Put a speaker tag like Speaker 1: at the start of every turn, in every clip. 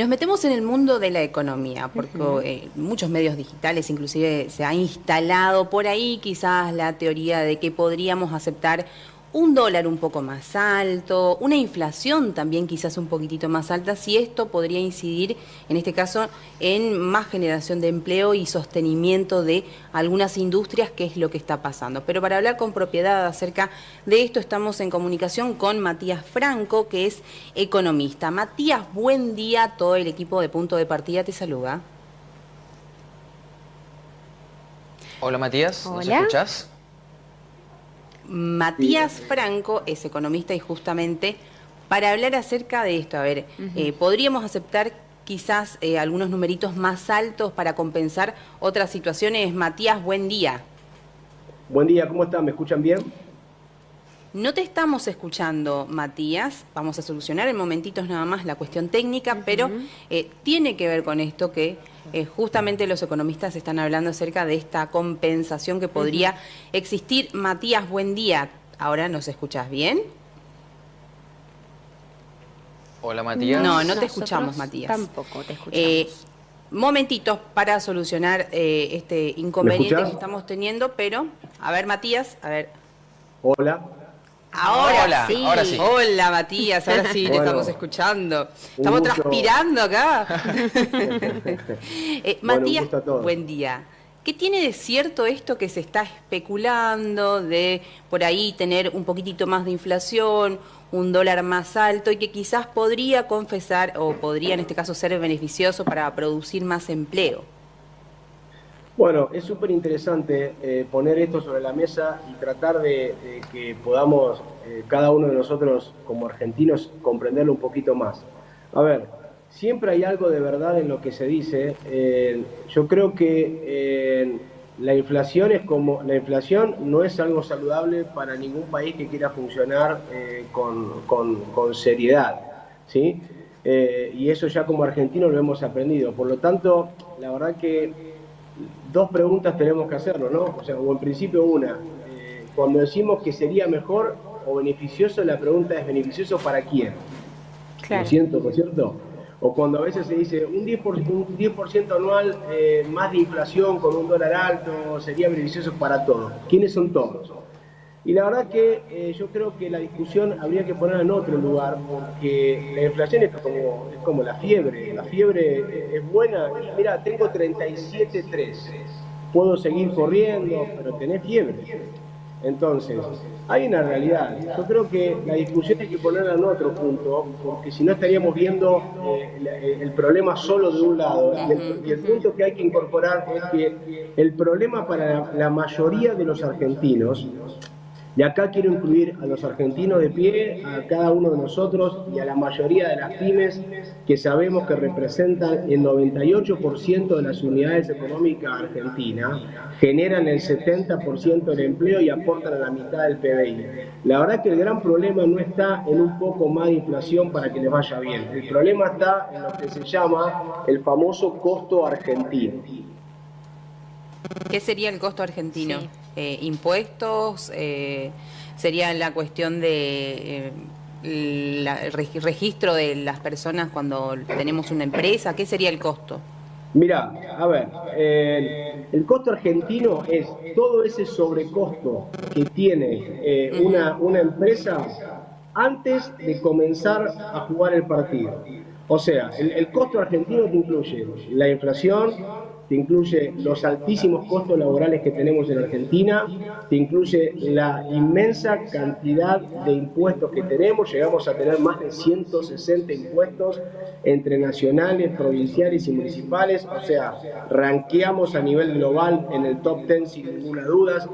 Speaker 1: Nos metemos en el mundo de la economía, porque muchos medios digitales inclusive se ha instalado por ahí quizás la teoría de que podríamos aceptar un dólar un poco más alto, una inflación también quizás un poquitito más alta, si esto podría incidir, en este caso, en más generación de empleo y sostenimiento de algunas industrias, que es lo que está pasando. Pero para hablar con propiedad acerca de esto, estamos en comunicación con Matías Franco, que es economista. Matías, buen día, todo el equipo de Punto de Partida te saluda.
Speaker 2: Hola Matías, ¿nos
Speaker 3: Hola.
Speaker 2: escuchás?
Speaker 1: Matías Franco es economista y justamente para hablar acerca de esto, a ver, ¿podríamos aceptar quizás algunos numeritos más altos para compensar otras situaciones? Matías, buen día.
Speaker 4: Buen día, ¿cómo están? ¿Me escuchan bien?
Speaker 1: No te estamos escuchando, Matías. Vamos a solucionar en momentitos nada más la cuestión técnica, pero tiene que ver con esto que justamente los economistas están hablando acerca de esta compensación que podría existir. Matías, buen día. ¿Ahora nos escuchás bien?
Speaker 2: Hola Matías.
Speaker 1: No te escuchamos, Matías.
Speaker 3: Tampoco te escuchamos.
Speaker 1: Momentitos para solucionar este inconveniente que estamos teniendo, pero, a ver, Matías, a ver.
Speaker 4: Hola.
Speaker 1: Ahora sí.
Speaker 2: Ahora sí.
Speaker 1: Hola, Matías, ahora sí, te estamos escuchando. Estamos transpirando acá. Matías, buen día. ¿Qué tiene de cierto esto que se está especulando de por ahí tener un poquitito más de inflación, un dólar más alto y que quizás podría confesar o podría en este caso ser beneficioso para producir más empleo?
Speaker 4: Bueno, es súper interesante poner esto sobre la mesa y tratar de que podamos, cada uno de nosotros como argentinos, comprenderlo un poquito más. A ver, siempre hay algo de verdad en lo que se dice. Yo creo que la inflación la inflación no es algo saludable para ningún país que quiera funcionar con seriedad, ¿sí? Y eso ya como argentinos lo hemos aprendido. Por lo tanto, la verdad que dos preguntas tenemos que hacernos, ¿no? O sea, o en principio una, cuando decimos que sería mejor o beneficioso, la pregunta es ¿beneficioso para quién?
Speaker 3: Claro.
Speaker 4: ¿No es cierto? O cuando a veces se dice un 10% anual más de inflación con un dólar alto sería beneficioso para todos. ¿Quiénes son todos? Y la verdad que yo creo que la discusión habría que ponerla en otro lugar, porque la inflación es como la fiebre. La fiebre es buena. Mira, tengo 37,3. Puedo seguir corriendo, pero tenés fiebre. Entonces, hay una realidad. Yo creo que la discusión hay que ponerla en otro punto, porque si no estaríamos viendo el problema solo de un lado. Y el punto que hay que incorporar es que el problema para la mayoría de los argentinos, y acá quiero incluir a los argentinos de pie, a cada uno de nosotros y a la mayoría de las pymes que sabemos que representan el 98% de las unidades económicas argentinas, generan el 70% del empleo y aportan a la mitad del PBI. La verdad que el gran problema no está en un poco más de inflación para que les vaya bien. El problema está en lo que se llama el famoso costo argentino.
Speaker 1: ¿Qué sería el costo argentino?
Speaker 3: Sí.
Speaker 1: ¿Impuestos? ¿Sería la cuestión de el registro de las personas cuando tenemos una empresa? ¿Qué sería el costo?
Speaker 4: Mira, a ver, el costo argentino es todo ese sobrecosto que tiene una empresa antes de comenzar a jugar el partido. O sea, el costo argentino te incluye la inflación, te incluye los altísimos costos laborales que tenemos en Argentina, te incluye la inmensa cantidad de impuestos que tenemos, llegamos a tener más de 160 impuestos entre nacionales, provinciales y municipales, o sea, ranqueamos a nivel global en el top 10 sin ninguna duda.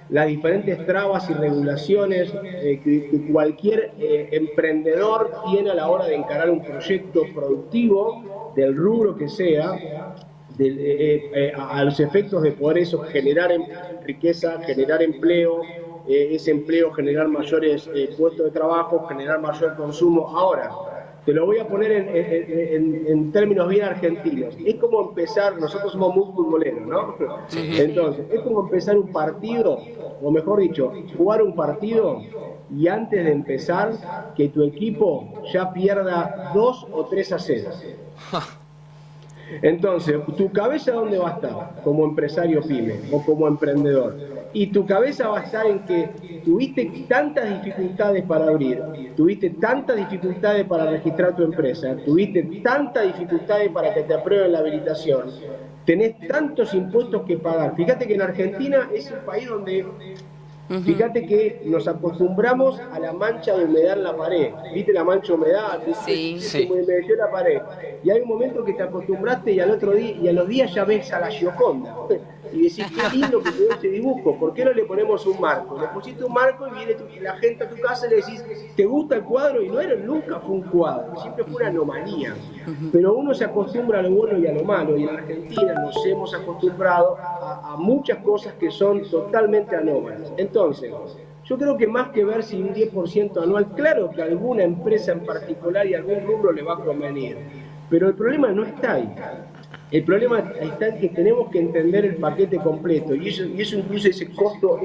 Speaker 4: Las diferentes trabas y regulaciones que cualquier emprendedor tiene a la hora de encarar un proyecto productivo del rubro que sea, a los efectos de poder eso generar riqueza, generar empleo, ese empleo generar mayores puestos de trabajo, generar mayor consumo. Ahora, Te lo voy a poner en términos bien argentinos. Es como empezar, nosotros somos muy futboleros, ¿no?
Speaker 2: Sí.
Speaker 4: Entonces, es como empezar un partido, o mejor dicho, jugar un partido y antes de empezar, que tu equipo ya pierda 2 o 3-0. Entonces, ¿tu cabeza dónde va a estar como empresario pyme o como emprendedor? Y tu cabeza va a estar en que tuviste tantas dificultades para abrir, tuviste tantas dificultades para registrar tu empresa, tuviste tantas dificultades para que te aprueben la habilitación, tenés tantos impuestos que pagar. Fíjate que en Argentina es un país donde... Fíjate que nos acostumbramos a la mancha de humedad en la pared. ¿Viste la mancha de humedad?
Speaker 1: Sí.
Speaker 2: Sí.
Speaker 4: Se humedeció la pared. Y hay un momento que te acostumbraste y al otro día, y a los días ya ves a la Gioconda. Y decís, qué lindo que quedó ese dibujo, ¿por qué no le ponemos un marco? Le pusiste un marco y viene la gente a tu casa y le decís, ¿te gusta el cuadro? Y nunca fue un cuadro, siempre fue una anomalía. Pero uno se acostumbra a lo bueno y a lo malo, y en Argentina nos hemos acostumbrado a muchas cosas que son totalmente anómalas. Entonces, yo creo que más que ver si un 10% anual, claro que a alguna empresa en particular y a algún rubro le va a convenir, pero el problema no está ahí. El problema está en que tenemos que entender el paquete completo y eso incluye ese costo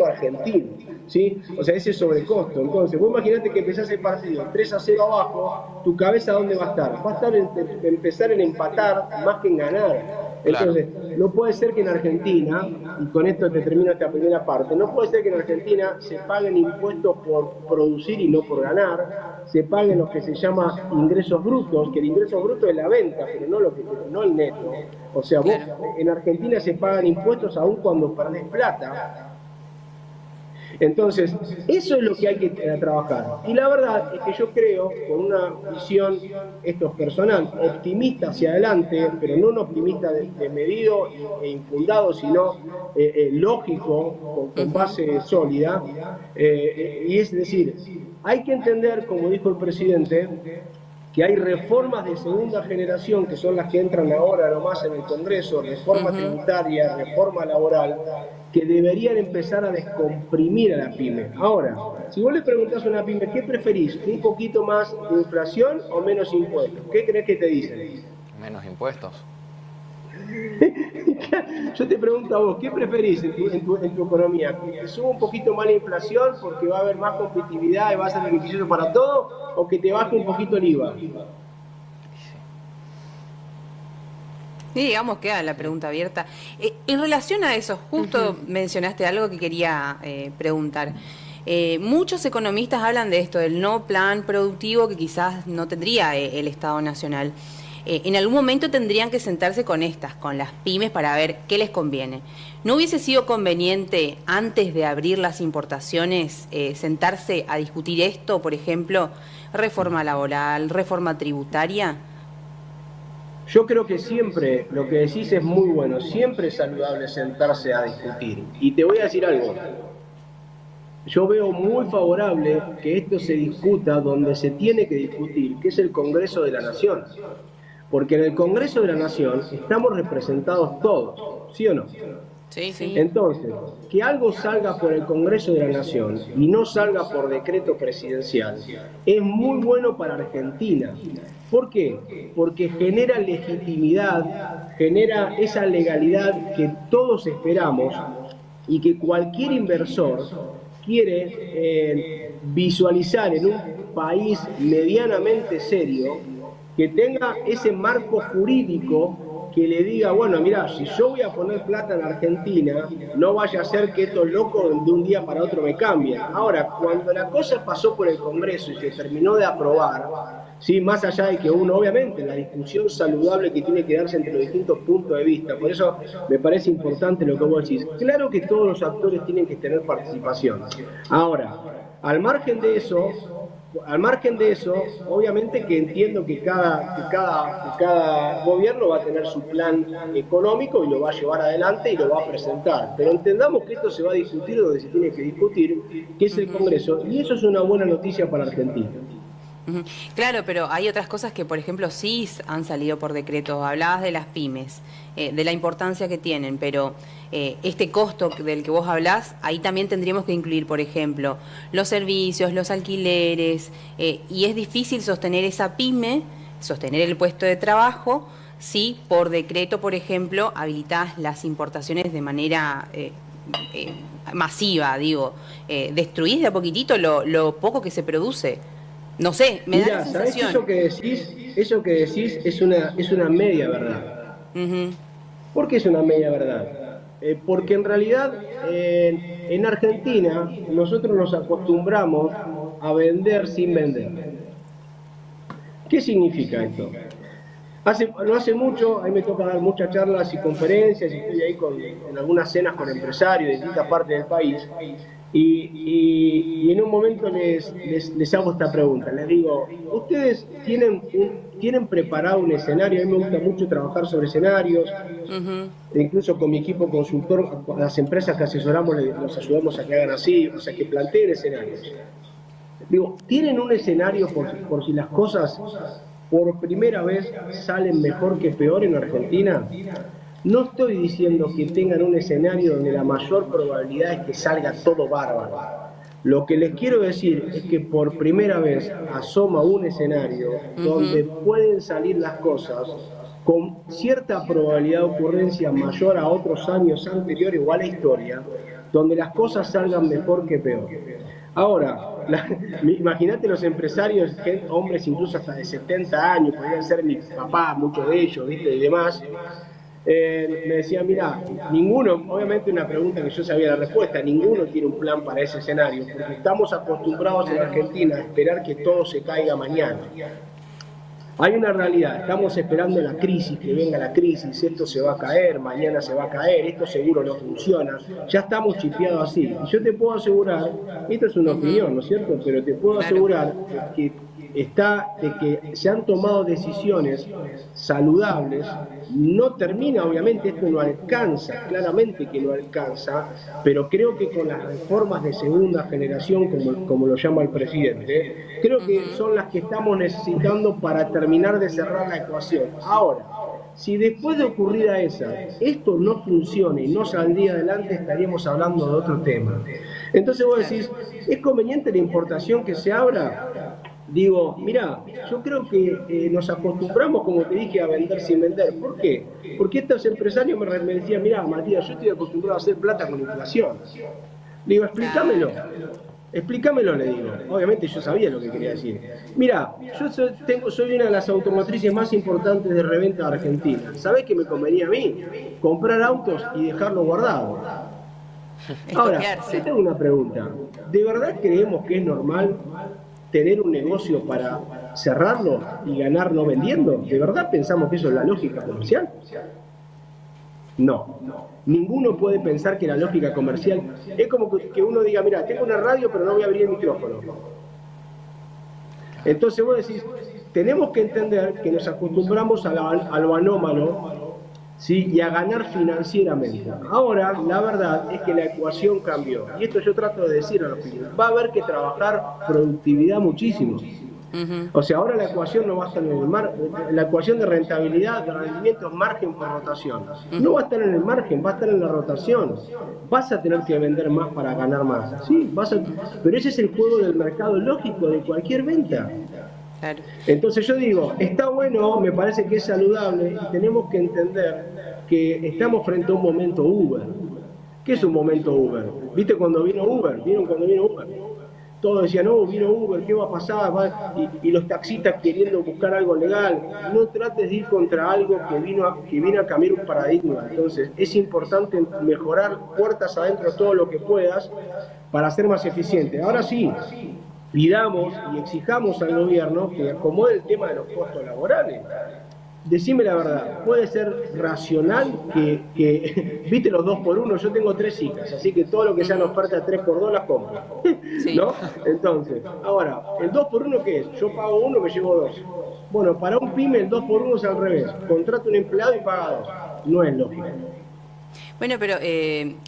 Speaker 4: argentino, ¿sí? O sea, ese sobrecosto. Entonces, vos imaginate que empezás el partido 3-0 abajo, tu cabeza ¿dónde va a estar? Va a estar empezar en empatar más que en ganar. Entonces, no puede ser que en Argentina, y con esto te termino esta primera parte, no puede ser que en Argentina se paguen impuestos por producir y no por ganar, se paguen lo que se llama ingresos brutos, que el ingreso bruto es la venta, pero no el neto. O sea, vos, en Argentina se pagan impuestos aún cuando perdés plata. Entonces, eso es lo que hay que trabajar. Y la verdad es que yo creo, con una visión, esto es personal, optimista hacia adelante, pero no un optimista desmedido e infundado, sino lógico, con base sólida. Y es decir, hay que entender, como dijo el presidente, que hay reformas de segunda generación, que son las que entran ahora nomás en el Congreso, reforma tributaria, reforma laboral, que deberían empezar a descomprimir a la pyme. Ahora, si vos le preguntás a una pyme, ¿qué preferís? ¿Un poquito más de inflación o menos impuestos? ¿Qué crees que te dicen?
Speaker 2: Menos impuestos.
Speaker 4: Yo te pregunto a vos, ¿qué preferís en tu economía? ¿Que suba un poquito más la inflación porque va a haber más competitividad y va a ser beneficioso para todo? ¿O que te baje un poquito el IVA?
Speaker 1: Sí, digamos, queda la pregunta abierta. En relación a eso, justo mencionaste algo que quería preguntar. Muchos economistas hablan de esto, del no plan productivo que quizás no tendría el Estado Nacional. En algún momento tendrían que sentarse con las pymes para ver qué les conviene. ¿No hubiese sido conveniente, antes de abrir las importaciones, sentarse a discutir esto, por ejemplo, reforma laboral, reforma tributaria?
Speaker 4: Yo creo que siempre, lo que decís es muy bueno, siempre es saludable sentarse a discutir. Y te voy a decir algo. Yo veo muy favorable que esto se discuta donde se tiene que discutir, que es el Congreso de la Nación. Porque en el Congreso de la Nación estamos representados todos, ¿sí o no?
Speaker 1: Sí, sí.
Speaker 4: Entonces, que algo salga por el Congreso de la Nación y no salga por decreto presidencial es muy bueno para Argentina. ¿Por qué? Porque genera legitimidad, genera esa legalidad que todos esperamos y que cualquier inversor quiere visualizar en un país medianamente serio, que tenga ese marco jurídico que le diga, bueno, mirá, si yo voy a poner plata en Argentina, no vaya a ser que estos locos de un día para otro me cambien. Ahora, cuando la cosa pasó por el Congreso y se terminó de aprobar, ¿sí? Más allá de que uno, obviamente, la discusión saludable que tiene que darse entre los distintos puntos de vista, por eso me parece importante lo que vos decís. Claro que todos los actores tienen que tener participación. Ahora, al margen de eso, obviamente que entiendo que cada gobierno va a tener su plan económico y lo va a llevar adelante y lo va a presentar. Pero entendamos que esto se va a discutir donde se tiene que discutir, que es el Congreso, y eso es una buena noticia para Argentina.
Speaker 1: Ujú. Claro, pero hay otras cosas que, por ejemplo, sí han salido por decreto. Hablabas de las pymes, de la importancia que tienen, pero este costo del que vos hablás, ahí también tendríamos que incluir, por ejemplo, los servicios, los alquileres, y es difícil sostener esa pyme, sostener el puesto de trabajo, si por decreto, por ejemplo, habilitás las importaciones de manera masiva, digo, destruís de a poquitito lo poco que se produce. No sé, me da la
Speaker 4: ¿Sabés
Speaker 1: sensación.
Speaker 4: eso que decís es una media verdad?
Speaker 1: Uh-huh.
Speaker 4: ¿Por qué es una media verdad? Porque en realidad en Argentina nosotros nos acostumbramos a vender sin vender. ¿Qué significa esto? No hace mucho, a mí me toca dar muchas charlas y conferencias y estoy ahí en algunas cenas con empresarios de distintas partes del país y en un momento les hago esta pregunta, les digo, ¿ustedes tienen preparado un escenario? A mí me gusta mucho trabajar sobre escenarios, incluso con mi equipo consultor, a las empresas que asesoramos los ayudamos a que hagan así, o sea, que planteen escenarios. Digo, ¿tienen un escenario por si las cosas por primera vez salen mejor que peor en Argentina? No estoy diciendo que tengan un escenario donde la mayor probabilidad es que salga todo bárbaro. Lo que les quiero decir es que por primera vez asoma un escenario donde pueden salir las cosas con cierta probabilidad de ocurrencia mayor a otros años anteriores o a la historia, donde las cosas salgan mejor que peor. Ahora, imagínate los empresarios, hombres incluso hasta de 70 años, podrían ser mi papá, muchos de ellos, ¿viste? Y demás, me decían, mira, ninguno, obviamente una pregunta que yo sabía la respuesta, ninguno tiene un plan para ese escenario, porque estamos acostumbrados en Argentina a esperar que todo se caiga mañana. Hay una realidad, estamos esperando la crisis, que venga la crisis, esto se va a caer, mañana se va a caer, esto seguro no funciona, ya estamos chipeados así. Y yo te puedo asegurar, esto es una opinión, ¿no es cierto? Pero te puedo asegurar que se han tomado decisiones saludables, no termina, obviamente esto no alcanza, claramente que no alcanza, pero creo que con las reformas de segunda generación, como lo llama el presidente, creo que son las que estamos necesitando para terminar de cerrar la ecuación. Ahora, si después de ocurrida esa, esto no funciona y no saldría adelante, estaríamos hablando de otro tema. Entonces vos decís, ¿es conveniente la importación que se abra? Digo, mira, yo creo que nos acostumbramos, como te dije, a vender sin vender. ¿Por qué? Porque estos empresarios me decían, mira, Matías, yo estoy acostumbrado a hacer plata con inflación. Digo, explícamelo, le digo. Obviamente yo sabía lo que quería decir. Mira, yo soy una de las automotrices más importantes de reventa de Argentina. ¿Sabés qué me convenía a mí? Comprar autos y dejarlos guardados. Ahora, yo tengo una pregunta. ¿De verdad creemos que es normal tener un negocio para cerrarlo y ganar no vendiendo? ¿De verdad pensamos que eso es la lógica comercial? No. Ninguno puede pensar que la lógica comercial es como que uno diga, mira, tengo una radio pero no voy a abrir el micrófono. Entonces vos decís, tenemos que entender que nos acostumbramos a lo anómalo, ¿sí? Y a ganar financieramente. Ahora, la verdad es que la ecuación cambió. Y esto yo trato de decir a los clientes. Va a haber que trabajar productividad muchísimo. O sea, ahora la ecuación no va a estar en la ecuación de rentabilidad, de rendimiento es margen por rotación. No va a estar en el margen, va a estar en la rotación. Vas a tener que vender más para ganar más. Sí, pero ese es el juego del mercado lógico de cualquier venta. Claro. Entonces yo digo, está bueno, me parece que es saludable y tenemos que entender que estamos frente a un momento Uber. ¿Qué es un momento Uber? ¿Viste cuando vino Uber? ¿Vieron cuando vino Uber? Todos decían, no, vino Uber, ¿qué va a pasar? Y los taxistas queriendo buscar algo legal. No trates de ir contra algo que vino a cambiar un paradigma. Entonces es importante mejorar puertas adentro todo lo que puedas para ser más eficiente. Ahora sí, pidamos y exijamos al gobierno que acomode el tema de los costos laborales. Decime la verdad, ¿puede ser racional que viste los 2x1? Yo tengo 3 hijas, así que todo lo que sean ofertas 3x2 las compro. Sí. ¿No? Entonces, ahora, ¿el 2x1 qué es? Yo pago 1, me llevo 2. Bueno, para un pyme el 2x1 es al revés. Contrata un empleado y paga 2. No es lógico.
Speaker 1: Bueno, pero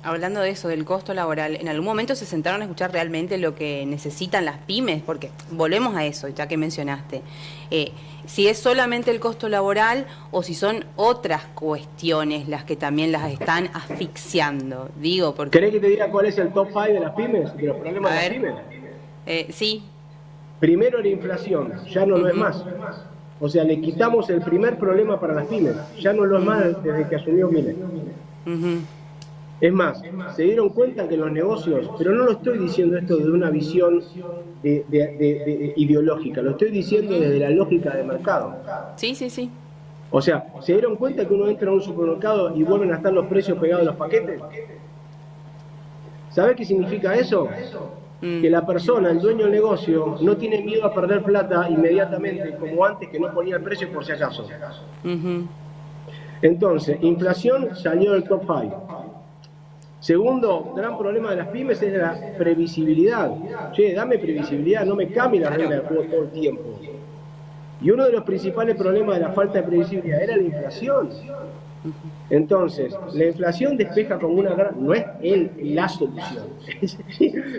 Speaker 1: hablando de eso, del costo laboral, ¿en algún momento se sentaron a escuchar realmente lo que necesitan las pymes? Porque volvemos a eso, ya que mencionaste. Si es solamente el costo laboral o si son otras cuestiones las que también las están asfixiando. Digo, porque...
Speaker 4: ¿Querés que te diga cuál es el top 5 de las pymes? De los problemas de las pymes.
Speaker 1: Sí.
Speaker 4: Primero, la inflación, ya no lo es más. O sea, le quitamos el primer problema para las pymes, ya no lo es más desde que asumió Milei. Es más, se dieron cuenta que los negocios, pero no lo estoy diciendo esto de una visión ideológica, lo estoy diciendo desde la lógica de mercado.
Speaker 1: Sí, sí, sí.
Speaker 4: O sea, ¿se dieron cuenta que uno entra a un supermercado y vuelven a estar los precios pegados a los paquetes? ¿Sabés qué significa eso? Que la persona, el dueño del negocio, no tiene miedo a perder plata inmediatamente, como antes que no ponía el precio por si acaso. Entonces, inflación salió del top 5. Segundo, gran problema de las pymes es la previsibilidad. Che, dame previsibilidad, no me cambie la regla del juego todo el tiempo. Y uno de los principales problemas de la falta de previsibilidad era la inflación. Entonces, la inflación despeja como una gran... No es la solución,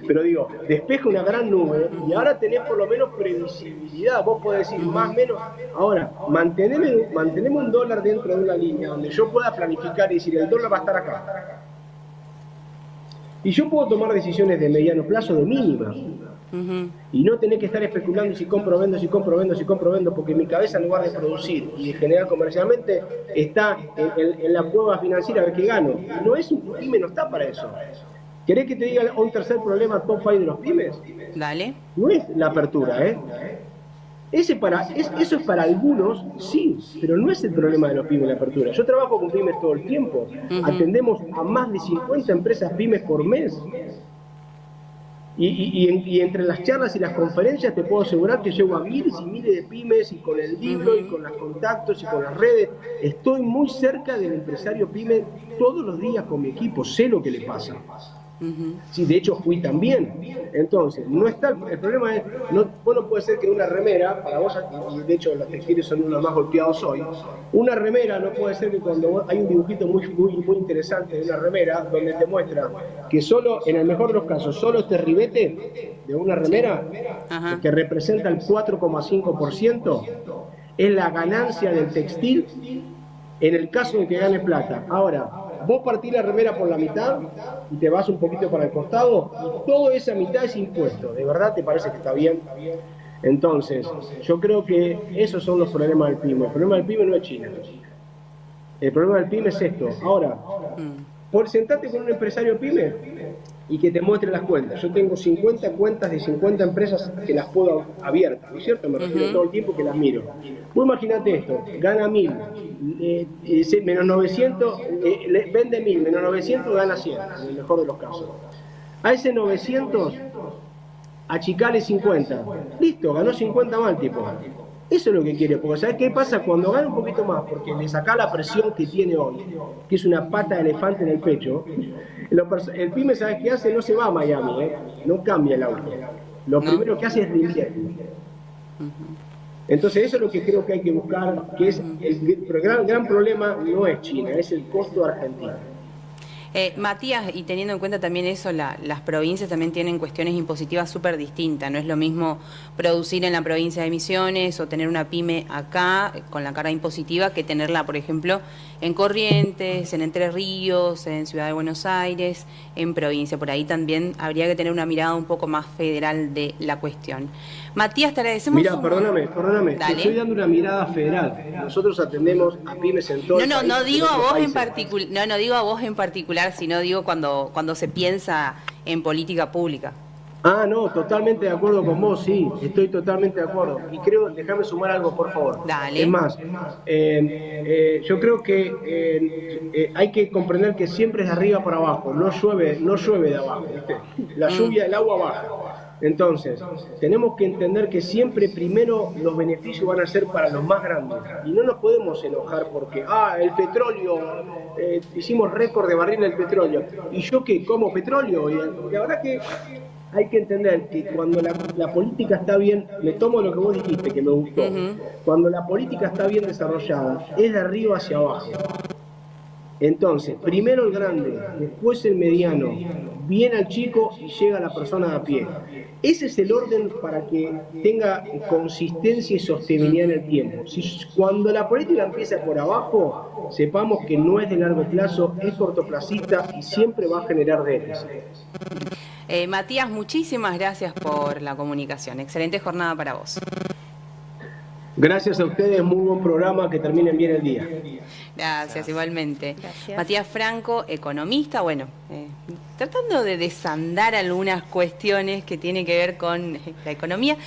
Speaker 4: pero digo, despeja una gran nube y ahora tenés por lo menos previsibilidad. Vos podés decir más o menos... Ahora, mantenemos un dólar dentro de una línea donde yo pueda planificar y decir, el dólar va a estar acá. Y yo puedo tomar decisiones de mediano plazo, de mínima. Y no tener que estar especulando si compro, vendo, si compro, vendo, si compro, vendo, porque mi cabeza en lugar de producir y de generar comercialmente está en la cueva financiera a ver qué gano. Y no es un pyme, no está para eso. ¿Querés que te diga un tercer problema top 5 de los pymes?
Speaker 1: Dale.
Speaker 4: No es la apertura, ¿eh? Eso es para algunos, sí, pero no es el problema de los pymes la apertura. Yo trabajo con pymes todo el tiempo. Atendemos a más de 50 empresas pymes por mes. Y entre las charlas y las conferencias te puedo asegurar que llego a miles y miles de pymes y con el libro y con los contactos y con las redes. Estoy muy cerca del empresario pyme todos los días con mi equipo, sé lo que le pasa. Sí, de hecho fui también. Entonces, no está el problema es, vos no puede ser que una remera, para vos, y de hecho los textiles son unos más golpeados hoy, una remera no puede ser que cuando hay un dibujito muy interesante de una remera, donde te muestra que solo, en el mejor de los casos, solo este ribete de una remera, que representa el 4,5%, es la ganancia del textil en el caso de que gane plata. Ahora, vos partís la remera por la mitad y te vas un poquito para el costado y toda esa mitad es impuesto. ¿De verdad te parece que está bien? Entonces, yo creo que esos son los problemas del pyme. El problema del pyme no es China. El problema del pyme es esto. Ahora, sentate con un empresario pyme y que te muestre las cuentas. Yo tengo 50 cuentas de 50 empresas que las puedo abiertas, ¿no es cierto? Me refiero todo el tiempo que las miro. Vos imaginate esto, gana 1000, menos 900, vende 1000, menos 900, gana 100, en el mejor de los casos. A ese 900, achicale 50. Listo, ganó 50 más el tipo. Eso es lo que quiere, porque ¿sabes qué pasa? Cuando gana un poquito más, porque le saca la presión que tiene hoy, que es una pata de elefante en el pecho, el pyme, ¿sabes qué hace? No se va a Miami, no cambia el auto. Lo primero que hace es reinvertir. Entonces eso es lo que creo que hay que buscar, que es el gran problema no es China, es el costo argentino.
Speaker 1: Matías, y teniendo en cuenta también eso, las provincias también tienen cuestiones impositivas súper distintas. No es lo mismo producir en la provincia de Misiones o tener una pyme acá con la carga impositiva que tenerla, por ejemplo, en Corrientes, en Entre Ríos, en Ciudad de Buenos Aires, en provincia. Por ahí también habría que tener una mirada un poco más federal de la cuestión. Matías, te agradecemos.
Speaker 4: Mira, perdóname, te estoy dando una mirada federal. Nosotros atendemos a pymes en todo el país.
Speaker 1: No digo a vos en particular, no digo a vos en particular, sino digo cuando se piensa en política pública.
Speaker 4: Ah, no, totalmente de acuerdo con vos, sí, estoy totalmente de acuerdo. Y creo, déjame sumar algo, por favor.
Speaker 1: Dale.
Speaker 4: Es más, yo creo que hay que comprender que siempre es de arriba para abajo, no llueve de abajo, ¿viste? La lluvia del agua baja. Entonces, tenemos que entender que siempre primero los beneficios van a ser para los más grandes. Y no nos podemos enojar porque, el petróleo, hicimos récord de barril del petróleo. ¿Y yo qué? ¿Como petróleo? Y la verdad que hay que entender que cuando la política está bien, me tomo lo que vos dijiste, que me gustó, cuando la política está bien desarrollada, es de arriba hacia abajo. Entonces, primero el grande, después el mediano, viene al chico y llega a la persona de a pie. Ese es el orden para que tenga consistencia y sostenibilidad en el tiempo. Cuando la política empieza por abajo, sepamos que no es de largo plazo, es cortoplacista y siempre va a generar déficit.
Speaker 1: Matías, muchísimas gracias por la comunicación. Excelente jornada para vos.
Speaker 4: Gracias a ustedes, muy buen programa, que terminen bien el día.
Speaker 1: Gracias, igualmente.
Speaker 3: Gracias.
Speaker 1: Matías Franco, economista, bueno, tratando de desandar algunas cuestiones que tienen que ver con la economía.